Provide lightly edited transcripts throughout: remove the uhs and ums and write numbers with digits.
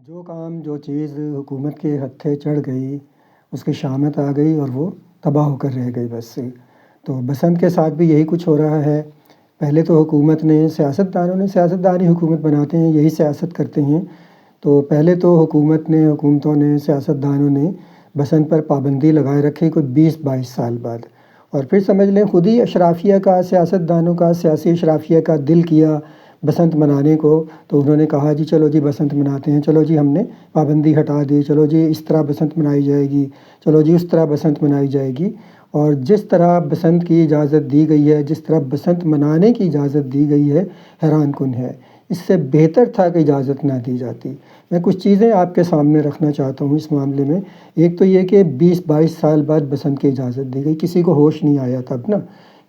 جو کام جو چیز حکومت کے ہتھے چڑھ گئی اس کی شامت آ گئی اور وہ تباہ ہو کر رہ گئی بس سے۔ تو بسنت کے ساتھ بھی یہی کچھ ہو رہا ہے۔ پہلے تو حکومت نے سیاستدان ہی حکومت بناتے ہیں، یہی سیاست کرتے ہیں۔ تو پہلے تو حکومتوں نے سیاستدانوں نے بسنت پر پابندی لگائے رکھی کوئی 20-22 سال بعد، اور پھر سمجھ لیں خود ہی اشرافیہ کا، سیاستدانوں کا، سیاسی اشرافیہ کا دل کیا بسنت منانے کو، تو انہوں نے کہا جی چلو جی بسنت مناتے ہیں، چلو جی ہم نے پابندی ہٹا دی، چلو جی اس طرح بسنت منائی جائے گی، چلو جی اس طرح بسنت منائی جائے گی۔ اور جس طرح بسنت کی اجازت دی گئی ہے، جس طرح بسنت منانے کی اجازت دی گئی ہے، حیران کن ہے۔ اس سے بہتر تھا کہ اجازت نہ دی جاتی۔ میں کچھ چیزیں آپ کے سامنے رکھنا چاہتا ہوں اس معاملے میں۔ ایک تو یہ کہ 20-22 سال بعد بسنت کی اجازت دی گئی، کسی کو ہوش نہیں آیا تب نا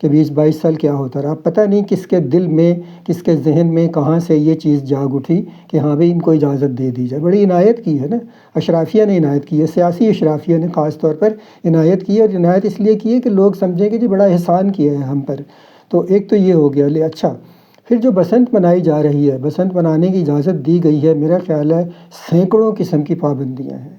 کہ 20-22 سال کیا ہوتا رہا۔ پتہ نہیں کس کے دل میں، کس کے ذہن میں کہاں سے یہ چیز جاگ اٹھی کہ ہاں بھئی ان کو اجازت دے دی جائے۔ بڑی عنایت کی ہے نا، اشرافیہ نے عنایت کی ہے، سیاسی اشرافیہ نے خاص طور پر عنایت کی ہے، اور عنایت اس لیے کی ہے کہ لوگ سمجھیں کہ جی بڑا احسان کیا ہے ہم پر۔ تو ایک تو یہ ہو گیا۔ اچھا، پھر جو بسنت منائی جا رہی ہے، بسنت منانے کی اجازت دی گئی ہے، میرا خیال ہے سینکڑوں قسم کی پابندیاں ہیں،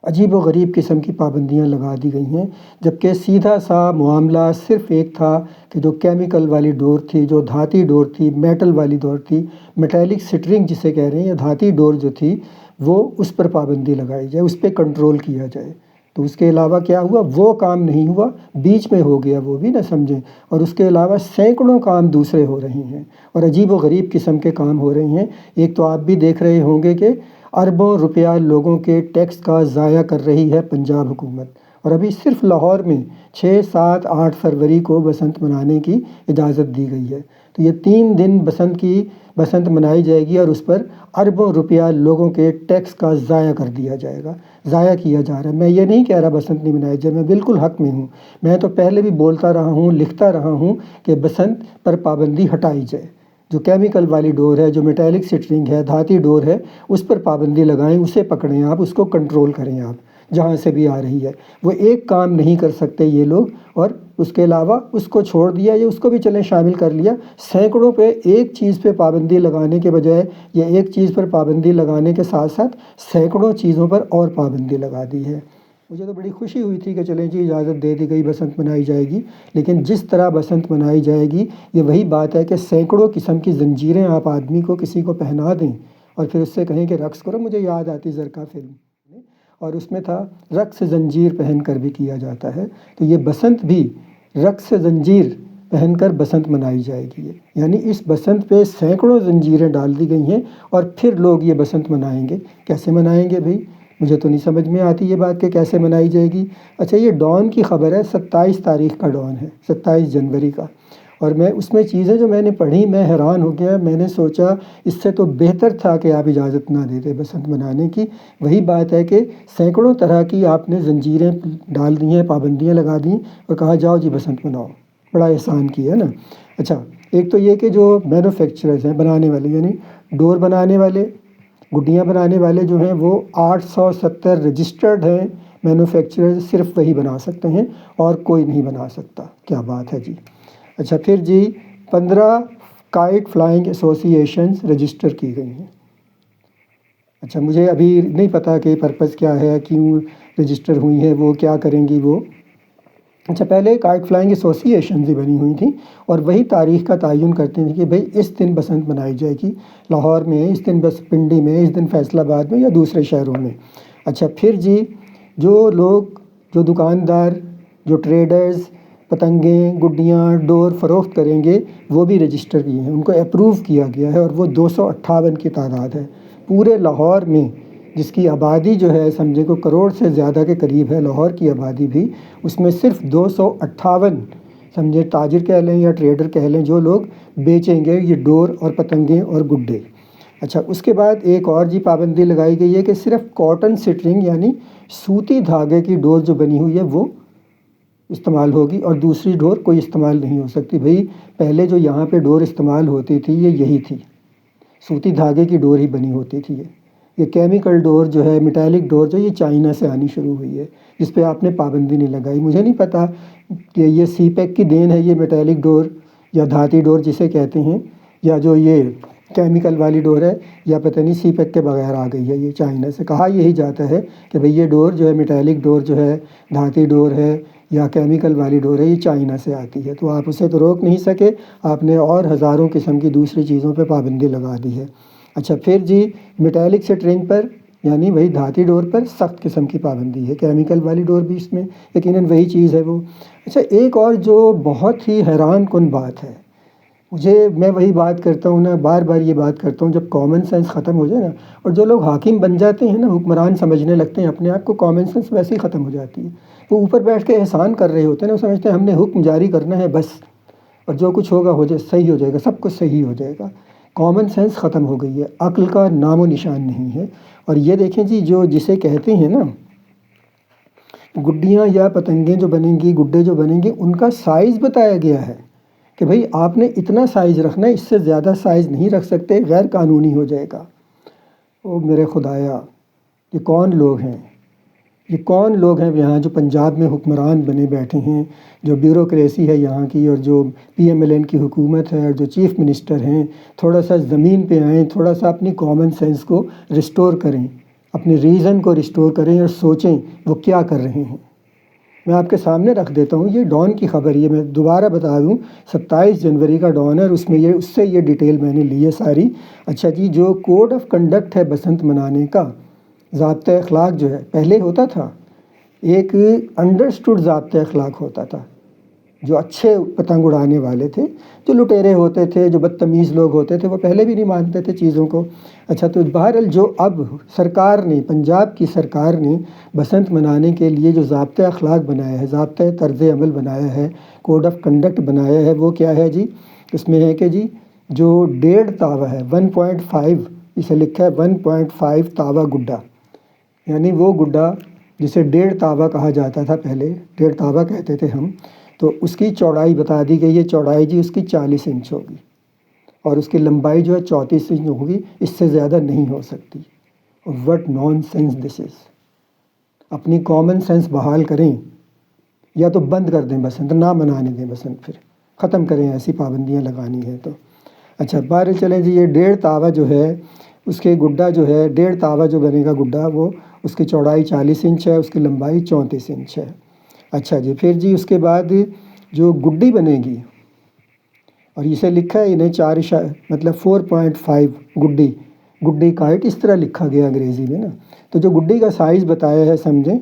عجیب و غریب قسم کی پابندیاں لگا دی گئی ہیں، جبکہ سیدھا سا معاملہ صرف ایک تھا کہ جو کیمیکل والی ڈور تھی، جو دھاتی ڈور تھی، میٹل والی ڈور تھی، میٹیلک سٹرنگ جسے کہہ رہے ہیں، یا دھاتی ڈور جو تھی، وہ اس پر پابندی لگائی جائے، اس پہ کنٹرول کیا جائے۔ تو اس کے علاوہ کیا ہوا؟ وہ کام نہیں ہوا، بیچ میں ہو گیا، وہ بھی نہ سمجھیں۔ اور اس کے علاوہ سینکڑوں کام دوسرے ہو رہے ہیں، اور عجیب و غریب قسم کے کام ہو رہے ہیں۔ ایک تو آپ بھی دیکھ رہے ہوں گے کہ اربوں روپیہ لوگوں کے ٹیکس کا ضائع کر رہی ہے پنجاب حکومت، اور ابھی صرف لاہور میں 6، 7، 8 فروری کو بسنت منانے کی اجازت دی گئی ہے۔ تو یہ 3 دن بسنت منائی جائے گی، اور اس پر اربوں روپیہ لوگوں کے ٹیکس کا ضائع کر دیا جائے گا، ضائع کیا جا رہا ہے۔ میں یہ نہیں کہہ رہا بسنت نہیں منائی جائے، میں بالکل حق میں ہوں۔ میں تو پہلے بھی بولتا رہا ہوں، لکھتا رہا ہوں کہ بسنت پر پابندی ہٹائی جائے۔ جو کیمیکل والی ڈور ہے، جو میٹیلک سٹرنگ ہے، دھاتی ڈور ہے، اس پر پابندی لگائیں، اسے پکڑیں آپ، اس کو کنٹرول کریں آپ، جہاں سے بھی آ رہی ہے۔ وہ ایک کام نہیں کر سکتے یہ لوگ، اور اس کے علاوہ اس کو چھوڑ دیا، یا اس کو بھی چلیں شامل کر لیا۔ سینکڑوں پہ ایک چیز پہ پابندی لگانے کے بجائے، یا ایک چیز پر پابندی لگانے کے ساتھ ساتھ سینکڑوں چیزوں پر اور پابندی لگا دی ہے۔ مجھے تو بڑی خوشی ہوئی تھی کہ چلیں جی اجازت دے دی گئی، بسنت منائی جائے گی، لیکن جس طرح بسنت منائی جائے گی، یہ وہی بات ہے کہ سینکڑوں قسم کی زنجیریں آپ آدمی کو، کسی کو پہنا دیں، اور پھر اس سے کہیں کہ رقص کرو۔ مجھے یاد آتی زرکا فلم، اور اس میں تھا رقص زنجیر پہن کر بھی کیا جاتا ہے۔ تو یہ بسنت بھی رقص زنجیر پہن کر بسنت منائی جائے گی، یعنی اس بسنت پہ سینکڑوں زنجیریں ڈال دی گئی ہیں، اور پھر لوگ یہ بسنت منائیں گے۔ کیسے منائیں گے بھائی؟ مجھے تو نہیں سمجھ میں آتی یہ بات کہ کیسے منائی جائے گی۔ اچھا، یہ ڈان کی خبر ہے، 27 تاریخ کا ڈان ہے، 27 جنوری کا، اور میں اس میں چیزیں جو میں نے پڑھی، میں حیران ہو گیا۔ میں نے سوچا اس سے تو بہتر تھا کہ آپ اجازت نہ دیتے بسنت منانے کی۔ وہی بات ہے کہ سینکڑوں طرح کی آپ نے زنجیریں ڈال دی ہیں، پابندیاں لگا دیں، اور کہا جاؤ جی بسنت مناؤ۔ بڑا احسان کیا ہے نا۔ اچھا، ایک تو یہ کہ جو مینوفیکچررز ہیں، بنانے والے، یعنی ڈور بنانے والے، گڈیاں بنانے والے جو ہیں، وہ 870 رجسٹرڈ ہیں مینوفیکچررز، صرف وہی بنا سکتے ہیں، اور کوئی نہیں بنا سکتا۔ کیا بات ہے جی۔ اچھا، پھر جی 15 کائٹ فلائنگ ایسوسی ایشنز رجسٹر کی گئی ہیں۔ اچھا، مجھے ابھی نہیں پتہ کہ پرپس کیا ہے، کیوں رجسٹر ہوئی ہیں، وہ کیا کریں گی وہ۔ اچھا، پہلے کائٹ فلائنگ ایسوسی ایشنز ہی بنی ہوئی تھیں، اور وہی تاریخ کا تعین کرتے ہیں کہ بھئی اس دن بسنت منائی جائے گی لاہور میں، اس دن بس پنڈی میں، اس دن فیصل آباد میں، یا دوسرے شہروں میں۔ اچھا، پھر جی جو لوگ، جو دکاندار، جو ٹریڈرز پتنگیں، گڈیاں، ڈور فروخت کریں گے، وہ بھی رجسٹر کیے ہیں، ان کو اپروو کیا گیا ہے، اور وہ 258 کی تعداد ہے پورے لاہور میں، جس کی آبادی جو ہے سمجھے کو کروڑ سے زیادہ کے قریب ہے لاہور کی آبادی بھی، اس میں صرف 258 سمجھے تاجر کہہ لیں یا ٹریڈر کہہ لیں، جو لوگ بیچیں گے یہ ڈور اور پتنگیں اور گڈے۔ اچھا، اس کے بعد ایک اور جی پابندی لگائی گئی ہے کہ صرف کاٹن سٹرنگ، یعنی سوتی دھاگے کی ڈور جو بنی ہوئی ہے وہ استعمال ہوگی، اور دوسری ڈور کوئی استعمال نہیں ہو سکتی۔ بھئی پہلے جو یہاں پہ ڈور استعمال ہوتی تھی یہ یہی تھی، سوتی دھاگے کی ڈور ہی بنی ہوتی تھی۔ یہ کیمیکل ڈور جو ہے، میٹیلک ڈور جو، یہ چائنا سے آنی شروع ہوئی ہے، جس پہ آپ نے پابندی نہیں لگائی۔ مجھے نہیں پتہ کہ یہ سی پیک کی دین ہے، یہ میٹیلک ڈور یا دھاتی ڈور جسے کہتے ہیں، یا جو یہ کیمیکل والی ڈور ہے یا پتہ نہیں سی پیک کے بغیر آ گئی ہے یہ چائنا سے. کہا یہی جاتا ہے کہ بھئی یہ ڈور جو ہے میٹیلک ڈور جو ہے دھاتی ڈور ہے یا کیمیکل والی ڈور ہے یہ چائنا سے آتی ہے. تو آپ اسے تو روک نہیں سکے, آپ نے اور ہزاروں قسم کی دوسری چیزوں پہ پابندی لگا دی ہے. اچھا پھر جی میٹیلک سٹرنگ پر یعنی وہی دھاتی ڈور پر سخت قسم کی پابندی ہے. کیمیکل والی ڈور بھی اس میں یقیناً وہی چیز ہے وہ. اچھا ایک اور جو بہت ہی حیران کن بات ہے, میں وہی بات کرتا ہوں نا, بار بار یہ بات کرتا ہوں, جب کامن سینس ختم ہو جائے نا اور جو لوگ حاکم بن جاتے ہیں نا, حکمران سمجھنے لگتے ہیں اپنے آپ کو, کامن سینس ویسے ہی ختم ہو جاتی ہے. وہ اوپر بیٹھ کے احسان کر رہے ہوتے ہیں نا, وہ سمجھتے ہیں ہم نے حکم جاری کرنا ہے بس, اور جو کچھ ہوگا ہو جائے, صحیح ہو جائے گا, سب کچھ صحیح ہو جائے گا. کامن سینس ختم ہو گئی ہے, عقل کا نام و نشان نہیں ہے. اور یہ دیکھیں جی جو جسے کہتے ہیں نا گڈیاں یا پتنگیں جو بنیں گی, گڈے جو بنیں گے, ان کا سائز بتایا گیا ہے کہ بھئی آپ نے اتنا سائز رکھنا ہے, اس سے زیادہ سائز نہیں رکھ سکتے, غیر قانونی ہو جائے گا. او میرے خدایا, یہ کون لوگ ہیں, یہ کون لوگ ہیں یہاں جو پنجاب میں حکمران بنے بیٹھے ہیں, جو بیوروکریسی ہے یہاں کی, اور جو PMLN کی حکومت ہے, اور جو چیف منسٹر ہیں. تھوڑا سا زمین پہ آئیں, تھوڑا سا اپنی کامن سینس کو ریسٹور کریں, اپنے ریزن کو ریسٹور کریں اور سوچیں وہ کیا کر رہے ہیں. میں آپ کے سامنے رکھ دیتا ہوں, یہ ڈان کی خبر, یہ میں دوبارہ بتا دوں 27 جنوری کا ڈان ہے, اور اس سے یہ ڈیٹیل میں نے لی ہے ساری. اچھا جی, جو کوڈ آف کنڈکٹ ہے بسنت منانے کا, ضابطۂ اخلاق جو ہے, پہلے ہوتا تھا ایک انڈرسٹوڈ ضابطۂ اخلاق ہوتا تھا. جو اچھے پتنگ اڑانے والے تھے, جو لٹیرے ہوتے تھے, جو بدتمیز لوگ ہوتے تھے, وہ پہلے بھی نہیں مانتے تھے چیزوں کو. اچھا تو بہرحال جو اب سرکار نے, پنجاب کی سرکار نے بسنت منانے کے لیے جو ضابطۂ اخلاق بنایا ہے, ضابطۂ طرز عمل بنایا ہے, کوڈ آف کنڈکٹ بنایا ہے, وہ کیا ہے جی؟ اس میں ہے کہ جی جو 1.5 تاوا ہے, 1.5 اسے لکھا ہے 1.5 تاوا گڈا, یعنی وہ گڈا جسے 1.5 تاوا کہا جاتا تھا پہلے, 1.5 تاوا کہتے تھے ہم, تو اس کی چوڑائی بتا دی گئی ہے. چوڑائی جی اس کی 40 انچ ہوگی, اور اس کی لمبائی جو ہے 34 انچ ہوگی, اس سے زیادہ نہیں ہو سکتی. وٹ نان سینس دس از. اپنی کامن سینس بحال کریں, یا تو بند کر دیں بسنت, نہ منانے دیں بسنت, پھر ختم کریں ایسی پابندیاں لگانی ہیں تو. اچھا باہر چلیں جی, یہ 1.5 تاوا جو ہے اس کے گڈا جو ہے, 1.5 تاوا جو بنے گا گڈا, وہ اس کی چوڑائی 40 انچ ہے, اس کی لمبائی 34 انچ ہے. اچھا جی, پھر جی اس کے بعد جو گڈی بنے گی, اور اسے لکھا ہے انہیں 4.5 گڈی کائٹ, اس طرح لکھا گیا انگریزی میں نا. تو جو گڈی کا سائز بتایا ہے سمجھیں.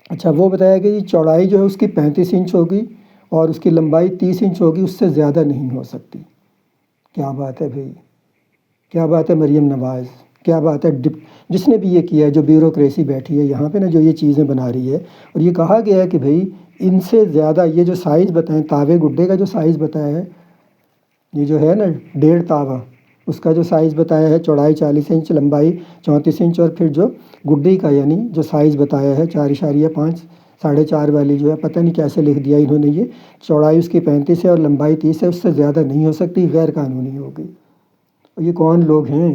اچھا وہ بتایا کہ جی چوڑائی جو ہے اس کی 35 انچ ہوگی, اور اس کی لمبائی 30 انچ ہوگی, اس سے زیادہ نہیں ہو سکتی. کیا بات ہے بھئی, کیا بات ہے مریم نواز, کیا بات ہے جس نے بھی یہ کیا ہے, جو بیوروکریسی بیٹھی ہے یہاں پہ نا, جو یہ چیزیں بنا رہی ہے. اور یہ کہا گیا ہے کہ بھئی ان سے زیادہ یہ جو سائز بتائیں, تاوے گڈے کا جو سائز بتایا ہے, یہ جو ہے نا 1.5 تاوا, اس کا جو سائز بتایا ہے, چوڑائی 40 انچ, لمبائی 34 انچ, اور پھر جو گڈی کا یعنی جو سائز بتایا ہے 4.5 4.5 والی جو ہے, پتہ نہیں کیسے لکھ دیا انہوں نے, یہ چوڑائی اس کی 35 ہے اور لمبائی 30 ہے, اس سے زیادہ نہیں ہو سکتی, غیر قانونی ہوگی. اور یہ کون لوگ ہیں,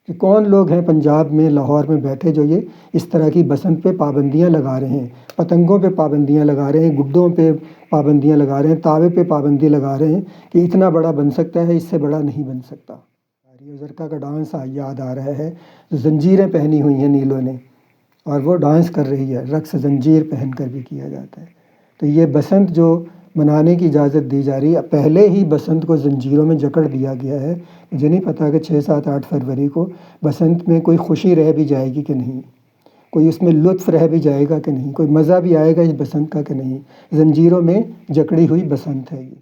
یہ کون لوگ ہیں پنجاب میں, لاہور میں بیٹھے, جو یہ اس طرح کی بسنت پہ پابندیاں لگا رہے ہیں, پتنگوں پہ پابندیاں لگا رہے ہیں, گڈوں پہ پابندیاں لگا رہے ہیں, تاوے پہ پابندی لگا رہے ہیں کہ اتنا بڑا بن سکتا ہے, اس سے بڑا نہیں بن سکتا. زرکا کا ڈانس یاد آ رہا ہے, زنجیریں پہنی ہوئی ہیں نیلوں نے, اور وہ ڈانس کر رہی ہے, رقص زنجیر پہن کر بھی کیا جاتا ہے. تو یہ بسنت جو منانے کی اجازت دی جا رہی ہے, پہلے ہی بسنت کو زنجیروں میں جکڑ دیا گیا ہے. مجھے نہیں پتا کہ 6 7 8 فروری کو بسنت میں کوئی خوشی رہ بھی جائے گی کہ نہیں, کوئی اس میں لطف رہ بھی جائے گا کہ نہیں, کوئی مزہ بھی آئے گا اس بسنت کا کہ نہیں. زنجیروں میں جکڑی ہوئی بسنت ہے یہ.